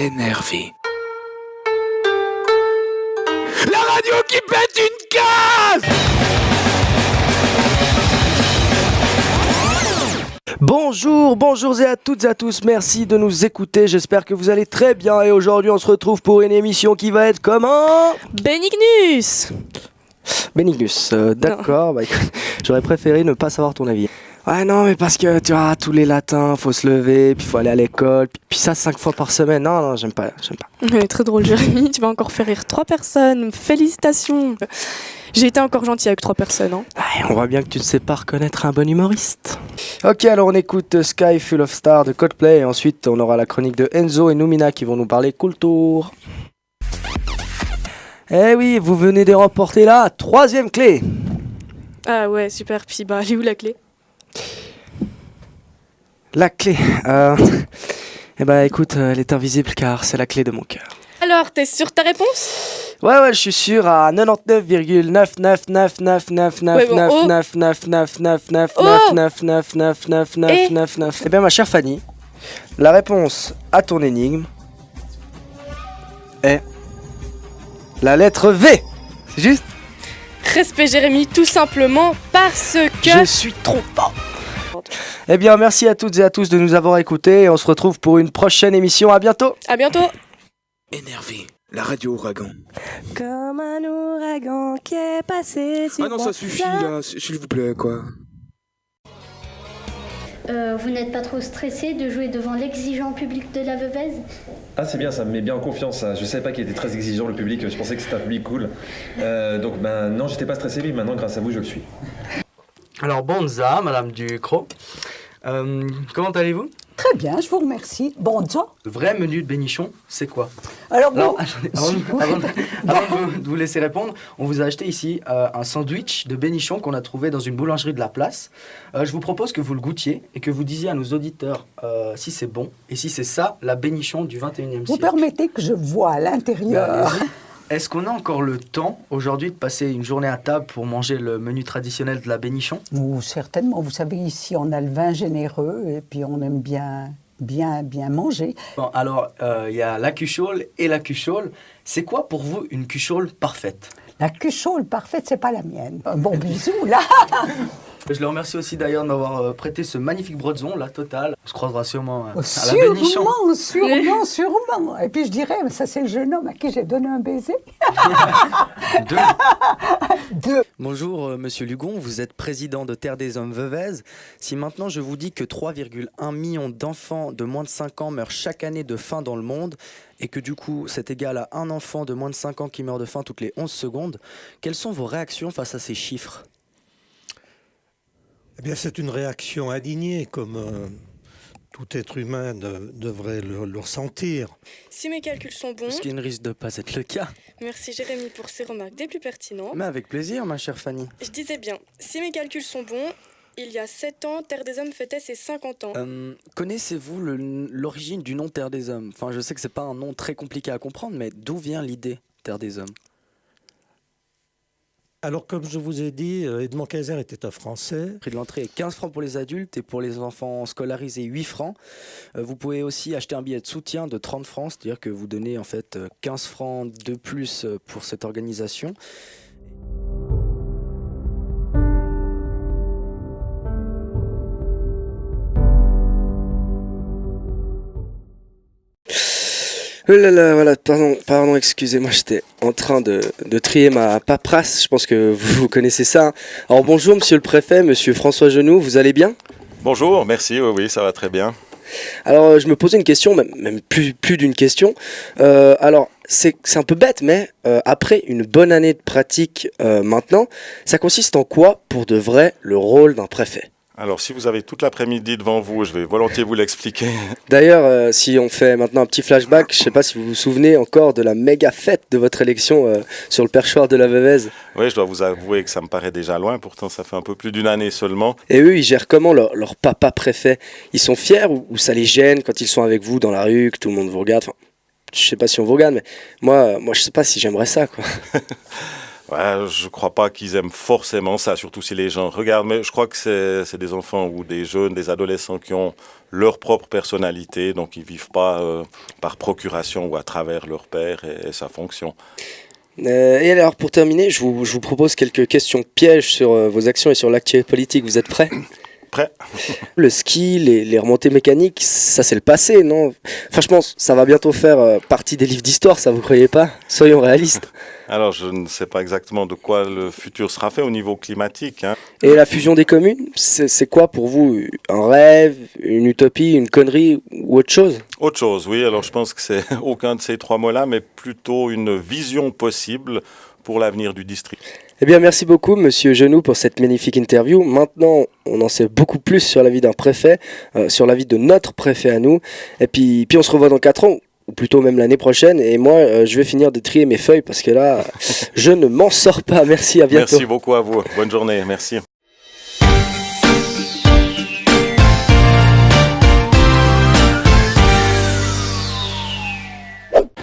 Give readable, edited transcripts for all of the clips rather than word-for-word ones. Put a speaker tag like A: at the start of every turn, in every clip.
A: énervé. La radio qui pète une case!
B: Bonjour et à toutes et à tous, merci de nous écouter, j'espère que vous allez très bien et aujourd'hui on se retrouve pour une émission qui va être comment?
C: Benignus.
B: D'accord, bah écoute, j'aurais préféré ne pas savoir ton avis. Ouais non mais parce que tu vois, tous les latins, faut se lever, puis faut aller à l'école, puis ça 5 fois par semaine, non j'aime pas.
C: Très drôle Jérémy, tu vas encore faire rire 3 personnes, félicitations. J'ai été encore gentil avec 3 personnes. Hein.
B: Ouais, on voit bien que tu ne sais pas reconnaître un bon humoriste. Ok, alors on écoute Sky Full of Stars de Coldplay et ensuite on aura la chronique de Enzo et Noumina qui vont nous parler culture. Eh oui, vous venez de remporter la 3e clé.
C: Ah ouais, super, puis bah, elle est où la clé?
B: La clé, eh ben écoute, elle est invisible car c'est la clé de mon cœur.
C: Alors, t'es sûr de ta réponse?
B: Ouais, je suis sûr à 99,99999999999999999999999999999. Eh bien ma chère Fanny, la réponse à ton énigme est la lettre V. C'est juste?
C: Respect Jérémy, tout simplement parce que...
B: Je suis trop fort. Eh bien merci à toutes et à tous de nous avoir écoutés et on se retrouve pour une prochaine émission. À bientôt.
C: À bientôt.
A: Énervé, la radio ouragan.
C: Comme un ouragan qui est passé sur...
A: Ah non, ça suffit là, s'il vous plaît, quoi.
D: Vous n'êtes pas trop stressé de jouer devant l'exigeant public de la Veuvez?
E: Ah c'est bien, ça me met bien en confiance ça. Je savais pas qu'il était très exigeant le public, je pensais que c'était un public cool. Donc non, j'étais pas stressé, mais maintenant grâce à vous je le suis.
B: Alors bonza, Madame Ducrot, comment allez-vous?
F: Très bien, je vous remercie. Bonjour.
B: Le vrai menu de Bénichon, c'est quoi?
F: Alors, bon,
B: avant de vous laisser répondre, on vous a acheté ici un sandwich de Bénichon qu'on a trouvé dans une boulangerie de la place. Je vous propose que vous le goûtiez et que vous disiez à nos auditeurs si c'est bon et si c'est ça, la Bénichon du 21e siècle.
F: vous permettez que je voie à l'intérieur.
B: Est-ce qu'on a encore le temps aujourd'hui de passer une journée à table pour manger le menu traditionnel de la Bénichon?
F: Certainement. Vous savez, ici, on a le vin généreux et puis on aime bien manger.
B: Bon, alors, il y a la cuchole et la cuchole. C'est quoi pour vous une cuchole parfaite?
F: La cuchole parfaite, c'est pas la mienne. Un bon bisou, là.
B: Je le remercie aussi d'ailleurs de m'avoir prêté ce magnifique bredson, la totale. On se croisera sûrement à la Bénichon.
F: Sûrement. Et puis je dirais, mais ça c'est le jeune homme à qui j'ai donné un baiser. Deux.
B: Bonjour Monsieur Lugon, vous êtes président de Terre des Hommes Veuvez. Si maintenant je vous dis que 3,1 millions d'enfants de moins de 5 ans meurent chaque année de faim dans le monde, et que du coup c'est égal à un enfant de moins de 5 ans qui meurt de faim toutes les 11 secondes, quelles sont vos réactions face à ces chiffres ?
G: Eh bien, c'est une réaction indignée, comme tout être humain devrait le ressentir.
C: Si mes calculs sont bons...
B: Ce qui ne risque de pas être le cas.
C: Merci Jérémy pour ces remarques des plus pertinentes.
B: Mais avec plaisir, ma chère Fanny.
C: Je disais bien, si mes calculs sont bons, il y a 7 ans, Terre des Hommes fêtait ses 50 ans.
B: Connaissez-vous l'origine du nom Terre des Hommes? Enfin, je sais que c'est pas un nom très compliqué à comprendre, mais d'où vient l'idée Terre des Hommes?
G: Alors, comme je vous ai dit, Edmond Kayser était un Français.
B: Le prix de l'entrée est 15 francs pour les adultes et pour les enfants scolarisés 8 francs. Vous pouvez aussi acheter un billet de soutien de 30 francs, c'est-à-dire que vous donnez en fait 15 francs de plus pour cette organisation. Oh là là, voilà, pardon, excusez-moi, j'étais en train de trier ma paperasse, je pense que vous connaissez ça. Alors bonjour monsieur le préfet, monsieur François Genoux, vous allez bien?
H: Bonjour, merci, oui, ça va très bien.
B: Alors je me posais une question, même plus d'une question. Alors c'est un peu bête, mais après une bonne année de pratique maintenant, ça consiste en quoi pour de vrai le rôle d'un préfet?
H: Alors, si vous avez toute l'après-midi devant vous, je vais volontiers vous l'expliquer.
B: D'ailleurs, si on fait maintenant un petit flashback, je ne sais pas si vous vous souvenez encore de la méga fête de votre élection sur le perchoir de la Veuvez.
H: Oui, je dois vous avouer que ça me paraît déjà loin, pourtant ça fait un peu plus d'une année seulement.
B: Et eux, ils gèrent comment leur papa préfet? Ils sont fiers ou ça les gêne quand ils sont avec vous dans la rue, que tout le monde vous regarde? Enfin, je ne sais pas si on vous regarde, mais moi je ne sais pas si j'aimerais ça, quoi.
H: Ouais, je crois pas qu'ils aiment forcément ça, surtout si les gens regardent. Mais je crois que c'est des enfants ou des jeunes, des adolescents qui ont leur propre personnalité, donc ils vivent pas par procuration ou à travers leur père et sa fonction.
I: Et alors, pour terminer, je vous propose quelques questions pièges sur vos actions et sur l'actualité politique. Vous êtes prêts?
H: Prêt?
I: Le ski, les remontées mécaniques, ça c'est le passé, non? Franchement, ça va bientôt faire partie des livres d'histoire, ça vous croyez pas? Soyons réalistes.
H: Alors, je ne sais pas exactement de quoi le futur sera fait au niveau climatique, hein.
I: Et la fusion des communes, c'est quoi pour vous? Un rêve, une utopie, une connerie ou autre chose?
H: Autre chose, oui. Alors, je pense que c'est aucun de ces trois mots-là, mais plutôt une vision possible pour l'avenir du district.
I: Eh bien, merci beaucoup, Monsieur Genoux, pour cette magnifique interview. Maintenant, on en sait beaucoup plus sur la vie d'un préfet, sur la vie de notre préfet à nous. Et puis on se revoit dans 4 ans, ou plutôt même l'année prochaine. Et moi, je vais finir de trier mes feuilles parce que là, je ne m'en sors pas. Merci, à bientôt.
H: Merci beaucoup à vous. Bonne journée. Merci.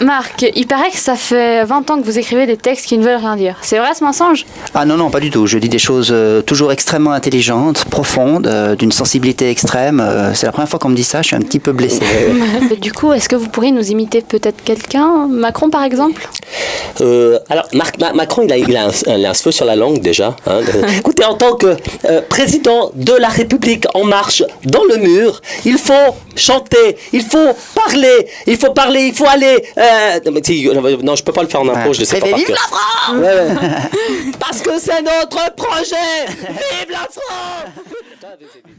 J: Marc, il paraît que ça fait 20 ans que vous écrivez des textes qui ne veulent rien dire. C'est vrai ce mensonge?
K: Ah non, pas du tout. Je dis des choses toujours extrêmement intelligentes, profondes, d'une sensibilité extrême. C'est la première fois qu'on me dit ça, je suis un petit peu blessé.
J: Du coup, est-ce que vous pourriez nous imiter peut-être quelqu'un? Macron par exemple?
L: Alors, Macron, il a un feu sur la langue déjà. Hein. Écoutez, en tant que président de la République En Marche dans le mur, il faut chanter, il faut parler, il faut aller... non, je peux pas le faire en impro, je le sais pas. Vive la France! Parce que c'est notre projet! Vive la France!